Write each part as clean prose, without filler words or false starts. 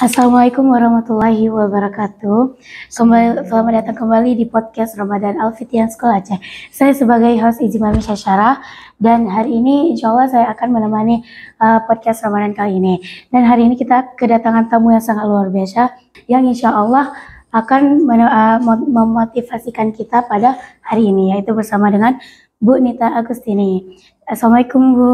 Assalamualaikum warahmatullahi wabarakatuh. Selamat datang kembali di podcast Ramadan Al-Fitian Sekolah Aceh. Saya sebagai host Ijma Misyasyarah dan hari ini insya Allah saya akan menemani podcast Ramadan kali ini. Dan hari ini kita kedatangan tamu yang sangat luar biasa yang insya Allah akan memotivasikan kita pada hari ini, yaitu bersama dengan Bu Nita Agustini. Assalamualaikum Bu.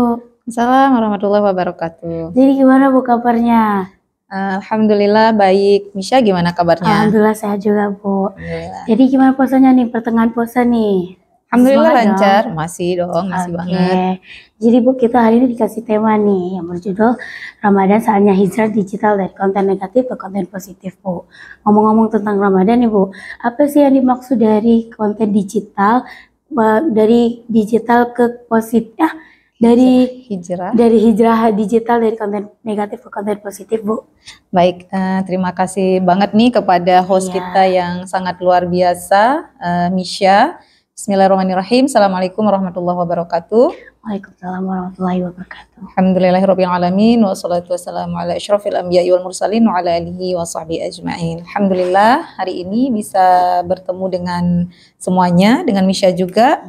Assalamualaikum warahmatullahi wabarakatuh. Jadi gimana Bu kabarnya? Alhamdulillah baik. Misha gimana kabarnya? Alhamdulillah sehat juga Bu. Alhamdulillah. Jadi gimana puasanya nih, pertengahan puasa nih? Alhamdulillah Semangat lancar, dong. masih dong, masih Oke. banget. Jadi Bu, kita hari ini dikasih tema nih yang berjudul Ramadan saatnya hijrah digital dari konten negatif ke konten positif Bu. Ngomong-ngomong tentang Ramadan nih Bu, apa sih yang dimaksud dari konten digital, dari digital ke positif, dari Hijrah. hijrah digital dari konten negatif ke konten positif Bu? Baik, terima kasih banget nih kepada host Iya. kita yang sangat luar biasa, Misha. Bismillahirrahmanirrahim. Assalamualaikum warahmatullahi wabarakatuh. Waalaikumsalam warahmatullahi wabarakatuh. Alhamdulillahirabbil alamin wassalatu wassalamu ala asyrofil anbiya'i wal mursalin wa ala alihi wa sahbihi ajma'in. Alhamdulillah hari ini bisa bertemu dengan semuanya, dengan Misha juga.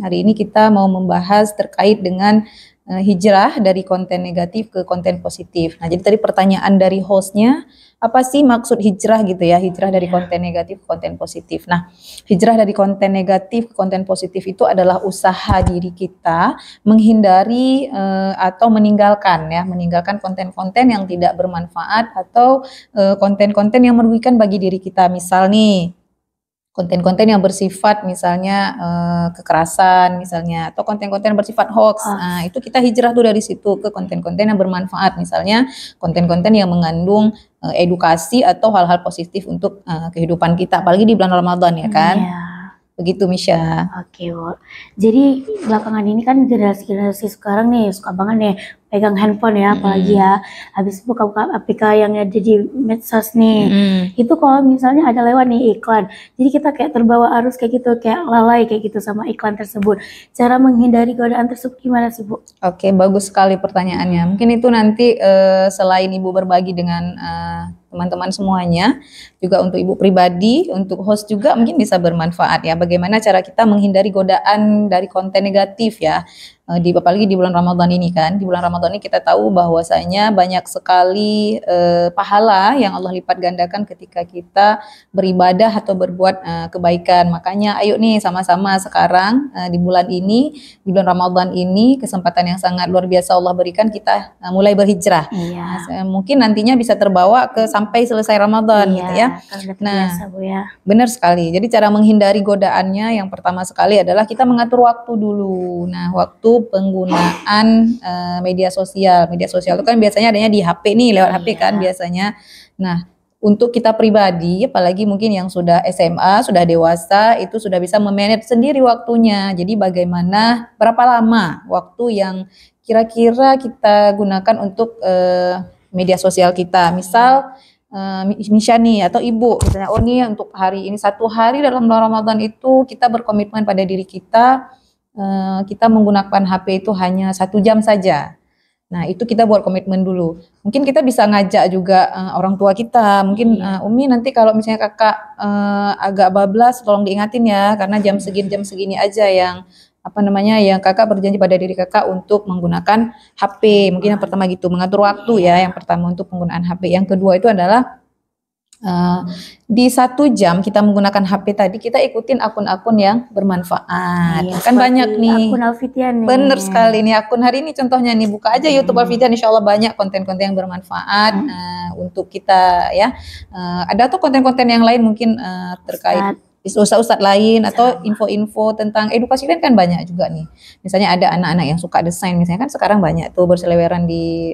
Hari ini kita mau membahas terkait dengan hijrah dari konten negatif ke konten positif. Nah, jadi tadi pertanyaan dari hostnya, apa sih maksud hijrah gitu ya? Hijrah dari konten negatif ke konten positif. Nah, hijrah dari konten negatif ke konten positif itu adalah usaha diri kita menghindari atau meninggalkan konten-konten yang tidak bermanfaat atau konten-konten yang merugikan bagi diri kita. Misal nih, konten-konten yang bersifat misalnya kekerasan misalnya, atau konten-konten yang bersifat hoax. Nah, itu kita hijrah tuh dari situ ke konten-konten yang bermanfaat, misalnya konten-konten yang mengandung edukasi atau hal-hal positif untuk kehidupan kita, apalagi di bulan Ramadan ya kan. Iya. Begitu Misha. Oke Bu. Jadi belakangan ini kan generasi sekarang nih suka banget nih pegang handphone ya, apalagi ya. Habis buka-buka APK yang ada di medsos nih. Itu kalau misalnya ada lewat nih iklan, jadi kita kayak terbawa arus kayak gitu, kayak lalai kayak gitu sama iklan tersebut. Cara menghindari godaan tersebut gimana sih Bu? Oke, bagus sekali pertanyaannya. Mungkin itu nanti selain Ibu berbagi dengan teman-teman semuanya, juga untuk Ibu pribadi, untuk host juga mungkin bisa bermanfaat ya. Bagaimana cara kita menghindari godaan dari konten negatif ya. Apalagi di bulan Ramadan ini kan. Di bulan Ramadan ini kita tahu bahwasanya banyak sekali pahala yang Allah lipat gandakan ketika kita beribadah atau berbuat kebaikan. Makanya ayo nih sama-sama sekarang di bulan ini, di bulan Ramadan ini, kesempatan yang sangat luar biasa Allah berikan, kita mulai berhijrah. Iya. Mungkin nantinya bisa terbawa ke sampai selesai Ramadan gitu ya. Nah, Bu ya. Benar sekali. Jadi cara menghindari godaannya yang pertama sekali adalah kita mengatur waktu dulu. Nah, waktu penggunaan media sosial. Media sosial itu kan biasanya adanya di HP nih, lewat HP kan biasanya. Nah, untuk kita pribadi, apalagi mungkin yang sudah SMA, sudah dewasa, itu sudah bisa memanage sendiri waktunya. Jadi bagaimana, berapa lama waktu yang kira-kira kita gunakan untuk media sosial kita. Misal Misha nih atau Ibu misalnya, oh nih untuk hari ini, 1 hari dalam bulan Ramadan itu kita berkomitmen pada diri kita, kita menggunakan HP itu hanya 1 jam saja. Nah, itu kita buat komitmen dulu. Mungkin kita bisa ngajak juga orang tua kita. Mungkin Umi nanti kalau misalnya kakak agak bablas, tolong diingatin ya, karena jam segini aja yang yang kakak berjanji pada diri kakak untuk menggunakan HP. Mungkin yang pertama gitu, mengatur waktu ya, yang pertama untuk penggunaan HP. Yang kedua itu adalah di 1 jam kita menggunakan HP tadi, kita ikutin akun-akun yang bermanfaat. Kan banyak nih. Akun Al-Fitian nih. Bener sekali nih, akun hari ini contohnya nih, buka aja YouTube Al-Fitian, insya Allah banyak konten-konten yang bermanfaat untuk kita ya. Ada tuh konten-konten yang lain mungkin terkait ustadz lain atau info-info tentang edukasi kan banyak juga nih. Misalnya ada anak-anak yang suka desain misalnya, kan sekarang banyak tuh berseliweran di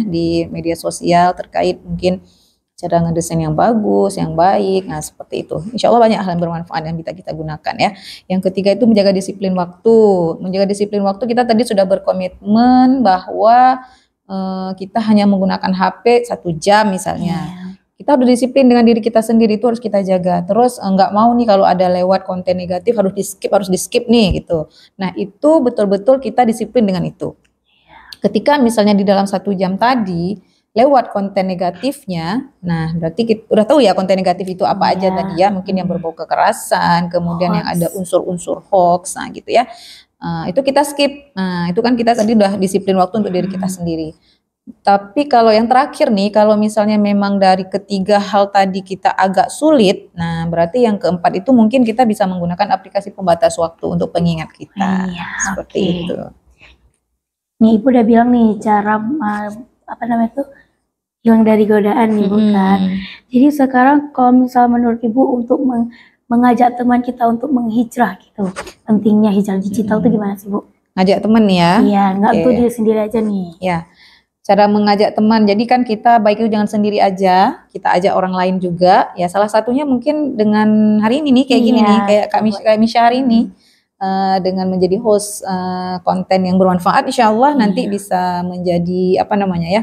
di media sosial terkait mungkin cara ngedesain yang bagus, yang baik. Nah, seperti itu. Insya Allah banyak hal yang bermanfaat yang bisa kita gunakan ya. Yang ketiga itu menjaga disiplin waktu. Menjaga disiplin waktu, kita tadi sudah berkomitmen bahwa kita hanya menggunakan HP 1 jam misalnya. Kita udah disiplin dengan diri kita sendiri, itu harus kita jaga. Terus nggak mau nih kalau ada lewat konten negatif harus di skip nih gitu. Nah, itu betul-betul kita disiplin dengan itu. Ketika misalnya di dalam 1 jam tadi lewat konten negatifnya, nah berarti kita udah tahu ya konten negatif itu apa aja tadi ya, mungkin yang berbau kekerasan, kemudian yang ada unsur-unsur hoax, nah gitu ya. Itu kita skip. Nah, itu kan kita tadi udah disiplin waktu untuk diri kita sendiri. Tapi kalau yang terakhir nih, kalau misalnya memang dari ketiga hal tadi kita agak sulit, nah berarti yang keempat itu mungkin kita bisa menggunakan aplikasi pembatas waktu untuk pengingat kita. Iya, Seperti itu. Nih Ibu udah bilang nih cara apa namanya tuh hilang dari godaan nih bukan. Jadi sekarang kalau misal menurut Ibu untuk mengajak teman kita untuk menghijrah gitu, pentingnya hijrah digital tuh gimana sih Bu? Ngajak teman ya? Iya, nggak untuk diri sendiri aja nih. Ya. Cara mengajak teman, jadi kan kita baik itu jangan sendiri aja, kita ajak orang lain juga. Ya salah satunya mungkin dengan hari ini nih kayak gini nih, kayak Kak Misha hari ini dengan menjadi host konten yang bermanfaat, insya Allah nanti bisa menjadi apa namanya ya,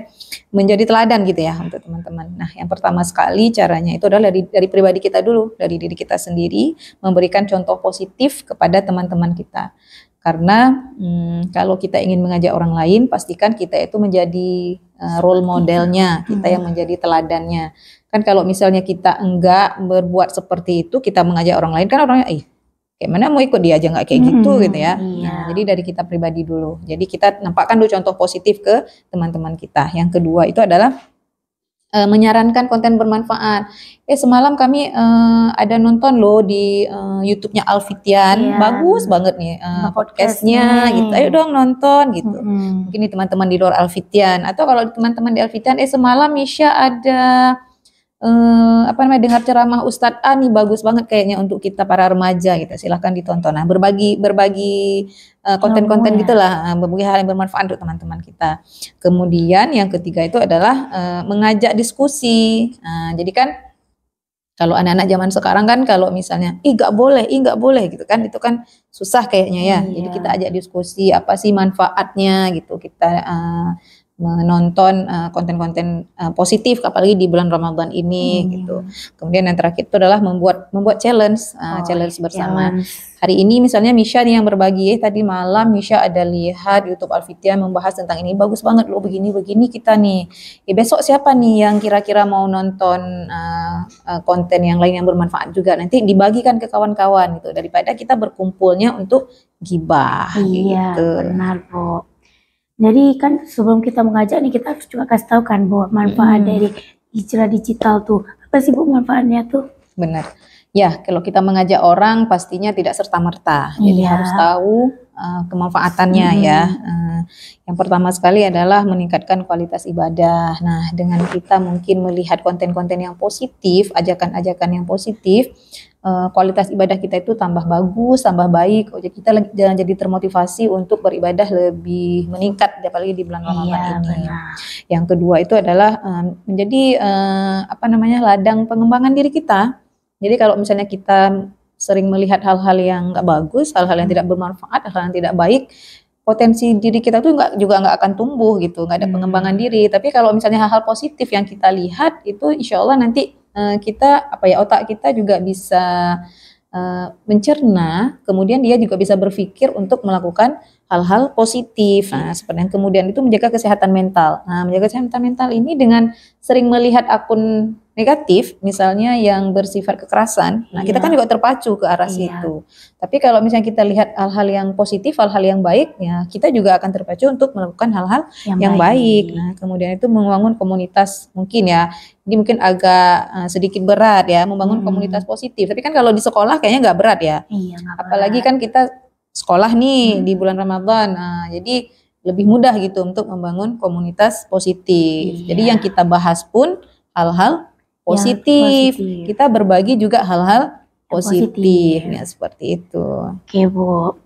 menjadi teladan gitu ya untuk teman-teman. Nah yang pertama sekali caranya itu adalah dari pribadi kita dulu, dari diri kita sendiri, memberikan contoh positif kepada teman-teman kita. Karena kalau kita ingin mengajak orang lain, pastikan kita itu menjadi role modelnya, kita yang menjadi teladannya. Kan kalau misalnya kita enggak berbuat seperti itu, kita mengajak orang lain, kan orangnya, kayak mana mau ikut dia aja nggak kayak gitu gitu ya. Nah, jadi dari kita pribadi dulu. Jadi kita nampakkan dulu contoh positif ke teman-teman kita. Yang kedua itu adalah menyarankan konten bermanfaat. Semalam kami ada nonton loh di YouTube-nya Alfitian, bagus banget nih podcastnya gitu. Ayo dong nonton gitu. Mungkin nih teman-teman di luar Alfitian atau kalau teman-teman di Alfitian, semalam Misha ada dengar ceramah Ustadz A nih, bagus banget kayaknya untuk kita para remaja gitu. Silahkan ditonton. Nah, berbagi konten-konten gitulah, berbagi hal yang bermanfaat untuk teman-teman kita. Kemudian yang ketiga itu adalah mengajak diskusi. Jadi kan kalau anak-anak zaman sekarang kan kalau misalnya nggak boleh gitu kan, itu kan susah kayaknya ya. Jadi kita ajak diskusi apa sih manfaatnya gitu. Kita menonton konten-konten positif apalagi di bulan Ramadan ini gitu. Kemudian yang terakhir itu adalah membuat challenge bersama. Hari ini misalnya Misha nih yang berbagi, tadi malam Misha ada lihat YouTube Alfitian membahas tentang ini, bagus banget loh begini kita nih. Besok siapa nih yang kira-kira mau nonton konten yang lain yang bermanfaat juga, nanti dibagikan ke kawan-kawan gitu, daripada kita berkumpulnya untuk gibah. Iya, gitu. benar Bu. Jadi kan sebelum kita mengajak nih, kita harus juga kasih tahu kan bahwa manfaat dari hijrah digital tuh apa sih Bu manfaatnya tuh? Benar. Ya, kalau kita mengajak orang pastinya tidak serta-merta. Jadi harus tahu kemanfaatannya ya. Yang pertama sekali adalah meningkatkan kualitas ibadah. Nah, dengan kita mungkin melihat konten-konten yang positif, ajakan-ajakan yang positif, kualitas ibadah kita itu tambah bagus, tambah baik. Jadi kita jangan jadi termotivasi untuk beribadah lebih meningkat, apalagi di bulan Ramadan ini. Yang kedua itu adalah menjadi ladang pengembangan diri kita. Jadi kalau misalnya kita sering melihat hal-hal yang nggak bagus, hal-hal yang tidak bermanfaat, hal-hal yang tidak baik, potensi diri kita tuh nggak akan tumbuh gitu, nggak ada pengembangan diri. Tapi kalau misalnya hal-hal positif yang kita lihat itu, insya Allah nanti kita otak kita juga bisa mencerna, kemudian dia juga bisa berpikir untuk melakukan hal-hal positif. Nah, seperti yang kemudian itu menjaga kesehatan mental. Nah, menjaga kesehatan mental ini dengan sering melihat akun negatif, misalnya yang bersifat kekerasan, nah kita kan juga terpacu ke arah situ. Tapi kalau misalnya kita lihat hal-hal yang positif, hal-hal yang baik, ya kita juga akan terpacu untuk melakukan hal-hal yang baik. Nah, kemudian itu membangun komunitas, mungkin ya, ini mungkin agak sedikit berat ya, membangun komunitas positif. Tapi kan kalau di sekolah kayaknya nggak berat ya. Apalagi kan kita sekolah nih di bulan Ramadan, nah, jadi lebih mudah gitu untuk membangun komunitas positif. Jadi yang kita bahas pun hal-hal positif. Kita berbagi juga hal-hal positif. Ya, seperti itu. Oke Bu.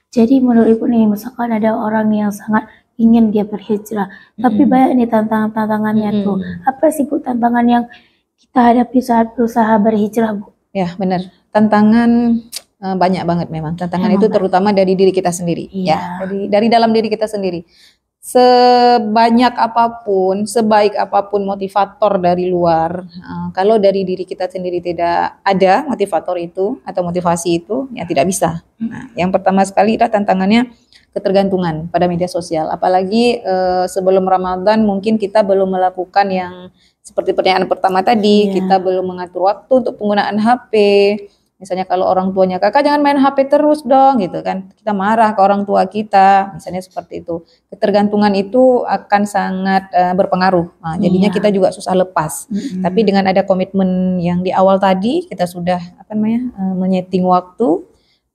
Jadi menurut Ibu nih, misalkan ada orang yang sangat ingin dia berhijrah, tapi banyak nih tantangannya tuh. Apa sih Bu tantangan yang kita hadapi saat berusaha berhijrah Bu? Ya benar, tantangan banyak banget memang. Tantangan itu terutama dari diri kita sendiri, ya, dari dalam diri kita sendiri. sebanyak apapun, sebaik apapun motivator dari luar, kalau dari diri kita sendiri tidak ada motivator itu atau motivasi itu, ya tidak bisa. Nah, yang pertama sekali adalah tantangannya ketergantungan pada media sosial. Apalagi sebelum Ramadan mungkin kita belum melakukan yang seperti pertanyaan pertama tadi, kita belum mengatur waktu untuk penggunaan HP. Misalnya kalau orang tuanya, kakak jangan main HP terus dong gitu kan. Kita marah ke orang tua kita, misalnya seperti itu. Ketergantungan itu akan sangat berpengaruh. Nah, jadinya kita juga susah lepas. Tapi dengan ada komitmen yang di awal tadi, kita sudah menyeting waktu,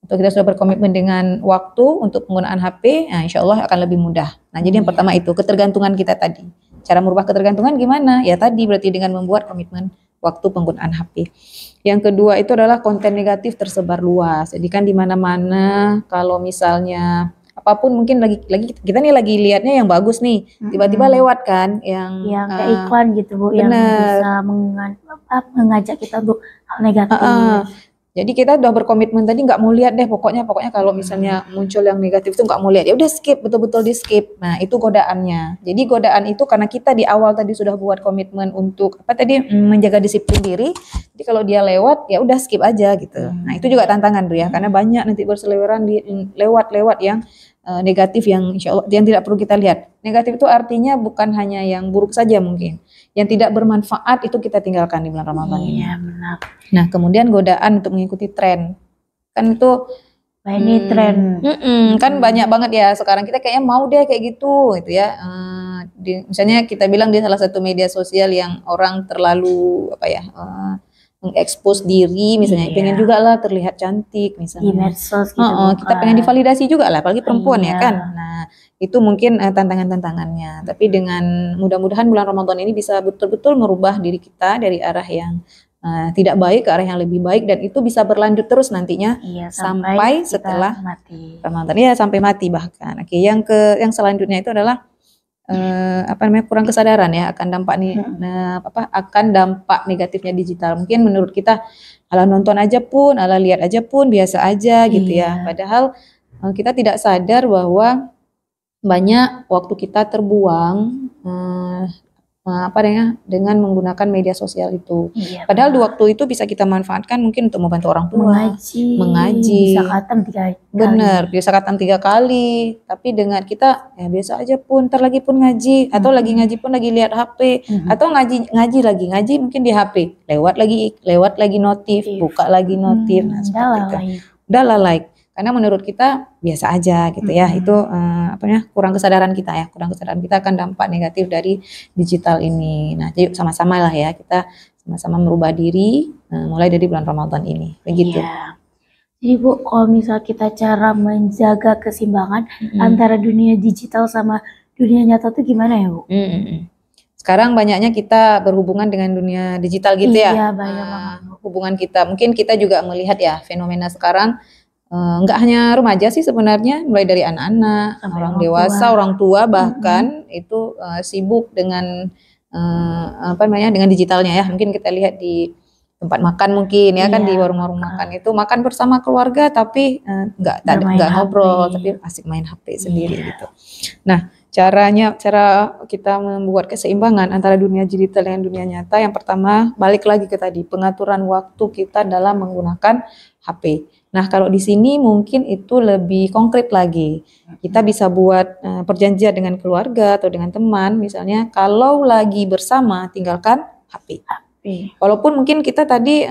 atau kita sudah berkomitmen dengan waktu untuk penggunaan HP, nah insya Allah akan lebih mudah. Nah jadi yang pertama itu, ketergantungan kita tadi. Cara merubah ketergantungan gimana? Ya tadi berarti dengan membuat komitmen waktu penggunaan HP. Yang kedua itu adalah konten negatif tersebar luas. Jadi kan di mana-mana kalau misalnya apapun mungkin lagi kita nih lagi lihatnya yang bagus nih, tiba-tiba lewat kan yang kayak iklan gitu Bu, yang bisa mengajak kita untuk hal negatif. Jadi kita udah berkomitmen tadi nggak mau lihat deh, pokoknya kalau misalnya muncul yang negatif itu nggak mau lihat, ya udah skip, betul-betul di skip. Nah itu godaannya. Jadi godaan itu karena kita di awal tadi sudah buat komitmen untuk menjaga disiplin diri. Jadi kalau dia lewat ya udah skip aja gitu. Nah itu juga tantangan tuh ya, karena banyak nanti berseliweran lewat yang negatif yang insya Allah yang tidak perlu kita lihat. Negatif itu artinya bukan hanya yang buruk saja mungkin. Yang tidak bermanfaat itu kita tinggalkan di bulan Ramadan ini. Iya benar. Nah kemudian godaan untuk mengikuti tren. Kan itu ini tren. Kan banyak banget ya sekarang, kita kayaknya mau deh kayak gitu ya. Misalnya kita bilang di salah satu media sosial yang orang terlalu mengekspos diri misalnya, pengen juga lah terlihat cantik misalnya. Di medsos gitu. Kita pengen divalidasi juga lah, apalagi perempuan ya kan. Nah itu mungkin tantangan-tantangannya. Tapi dengan mudah-mudahan bulan Ramadan ini bisa betul-betul merubah diri kita dari arah yang tidak baik ke arah yang lebih baik, dan itu bisa berlanjut terus nantinya sampai setelah mati. Ramadan ya, sampai mati bahkan. Oke, yang selanjutnya itu adalah kurang kesadaran ya akan dampak akan dampak negatifnya digital. Mungkin menurut kita ala nonton aja pun, ala lihat aja pun biasa aja gitu ya. Padahal kita tidak sadar bahwa banyak waktu kita terbuang dengan menggunakan media sosial itu. Padahal di waktu itu bisa kita manfaatkan mungkin untuk membantu orang tua, mengaji. Bisa khatam 3 kali. Bener, bisa khatam 3 kali. Tapi dengan kita ya biasa aja pun, ntar lagi pun ngaji, atau lagi ngaji pun lagi lihat HP, atau ngaji mungkin di HP, lewat lagi notif, buka lagi notif, seperti itu. Udah like. Karena menurut kita biasa aja gitu ya. Itu kurang kesadaran kita ya. Kurang kesadaran kita akan dampak negatif dari digital ini. Nah, jadi sama-sama lah ya, kita sama-sama merubah diri mulai dari bulan Ramadan ini. Begitu. Iya. Jadi Bu, kalau misal kita cara menjaga keseimbangan antara dunia digital sama dunia nyata tuh gimana ya Bu? Sekarang banyaknya kita berhubungan dengan dunia digital gitu ya. Iya, banyak banget. Hubungan kita, mungkin kita juga melihat ya fenomena sekarang. Nggak hanya remaja sih sebenarnya, mulai dari anak-anak, orang dewasa, orang tua bahkan itu sibuk dengan dengan digitalnya ya. Mungkin kita lihat di tempat makan mungkin ya kan, di warung-warung makan itu makan bersama keluarga tapi nggak ngobrol, tapi asik main HP sendiri gitu. Nah cara kita membuat keseimbangan antara dunia digital dengan dunia nyata, yang pertama balik lagi ke tadi, pengaturan waktu kita dalam menggunakan HP. Nah kalau di sini mungkin itu lebih konkret lagi. Kita bisa buat perjanjian dengan keluarga atau dengan teman, misalnya kalau lagi bersama tinggalkan HP. Walaupun mungkin kita tadi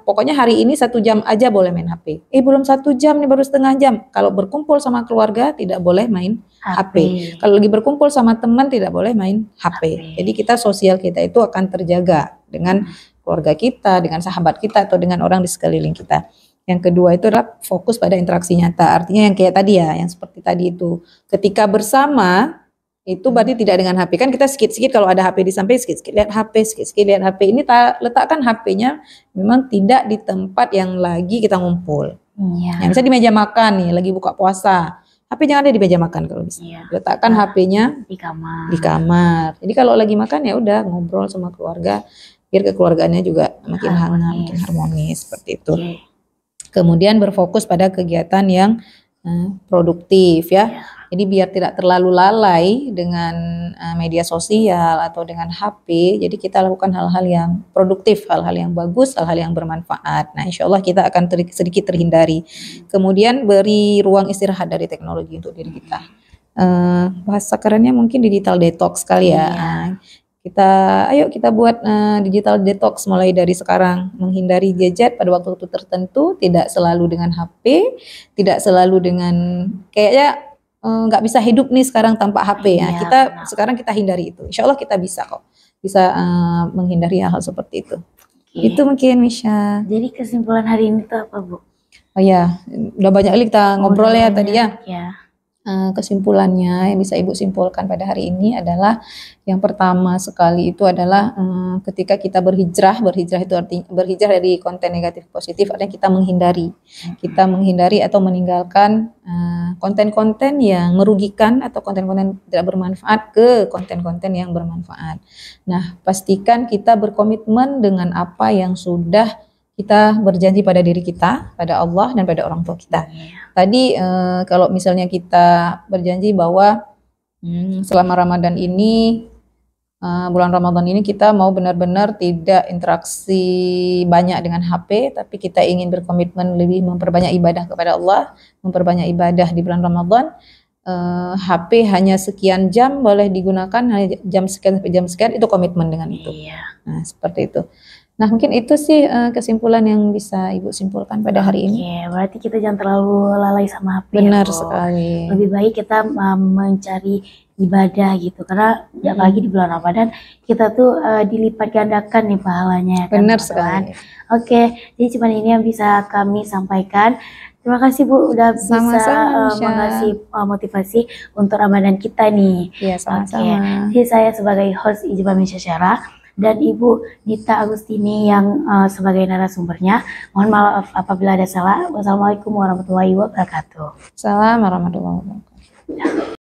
pokoknya hari ini 1 jam aja boleh main HP. Belum 1 jam nih, baru setengah jam. Kalau berkumpul sama keluarga tidak boleh main HP. Kalau lagi berkumpul sama teman tidak boleh main HP. Jadi kita sosial kita itu akan terjaga dengan keluarga kita, dengan sahabat kita, atau dengan orang di sekeliling kita. Yang kedua itu adalah fokus pada interaksi nyata. Artinya yang kayak tadi ya, yang seperti tadi itu. Ketika bersama, itu berarti tidak dengan HP. Kan kita sikit-sikit kalau ada HP di samping, sikit-sikit lihat HP, sikit-sikit lihat HP. Ini letakkan HP-nya memang tidak di tempat yang lagi kita ngumpul. Ya, misalnya di meja makan nih, lagi buka puasa. HP jangan ada di meja makan kalau bisa. Letakkan HP-nya di kamar. Jadi kalau lagi makan ya udah ngobrol sama keluarga, biar kekeluargaannya juga makin hangat, makin harmonis, seperti itu. Kemudian berfokus pada kegiatan yang produktif ya. Jadi biar tidak terlalu lalai dengan media sosial atau dengan HP, jadi kita lakukan hal-hal yang produktif, hal-hal yang bagus, hal-hal yang bermanfaat. Nah, insya Allah kita akan sedikit terhindari. Kemudian beri ruang istirahat dari teknologi untuk diri kita. Bahasa kerennya mungkin digital detox kali ya. Ayo kita buat digital detox mulai dari sekarang, menghindari gadget pada waktu tertentu, tidak selalu dengan HP, tidak selalu dengan kayaknya nggak bisa hidup nih sekarang tanpa HP ya. Sekarang kita hindari itu. Insya Allah kita bisa kok, bisa menghindari hal seperti itu. Itu mungkin Misha. Jadi kesimpulan hari ini tuh apa, Bu? Oh ya, udah banyak kali kita ngobrol ya tadi ya. Kesimpulannya yang bisa Ibu simpulkan pada hari ini adalah yang pertama sekali itu adalah ketika kita berhijrah itu artinya berhijrah dari konten negatif positif, artinya kita menghindari atau meninggalkan konten-konten yang merugikan atau konten-konten tidak bermanfaat ke konten-konten yang bermanfaat. Nah, pastikan kita berkomitmen dengan apa yang sudah kita berjanji pada diri kita, pada Allah dan pada orang tua kita. Tadi kalau misalnya kita berjanji bahwa selama Ramadan ini, bulan Ramadan ini kita mau benar-benar tidak interaksi banyak dengan HP, tapi kita ingin berkomitmen lebih memperbanyak ibadah kepada Allah, memperbanyak ibadah di bulan Ramadan. HP hanya sekian jam boleh digunakan, hanya jam sekian sampai jam sekian, itu komitmen dengan itu. Nah, seperti itu. Nah, mungkin itu sih kesimpulan yang bisa Ibu simpulkan pada hari ini. Berarti kita jangan terlalu lalai sama HP. Benar sekali. Lebih baik kita mencari ibadah gitu, karena apalagi di bulan Ramadan kita tuh dilipat gandakan nih pahalanya. Benar sekali. Jadi cuma ini yang bisa kami sampaikan. Terima kasih Bu udah bisa mengasih motivasi untuk Ramadan kita nih. Iya, sama-sama. Jadi saya sebagai host Ijma Syara dan Ibu Nita Agustini yang sebagai narasumbernya. Mohon maaf apabila ada salah. Wassalamualaikum warahmatullahi wabarakatuh. Assalamualaikum warahmatullahi wabarakatuh.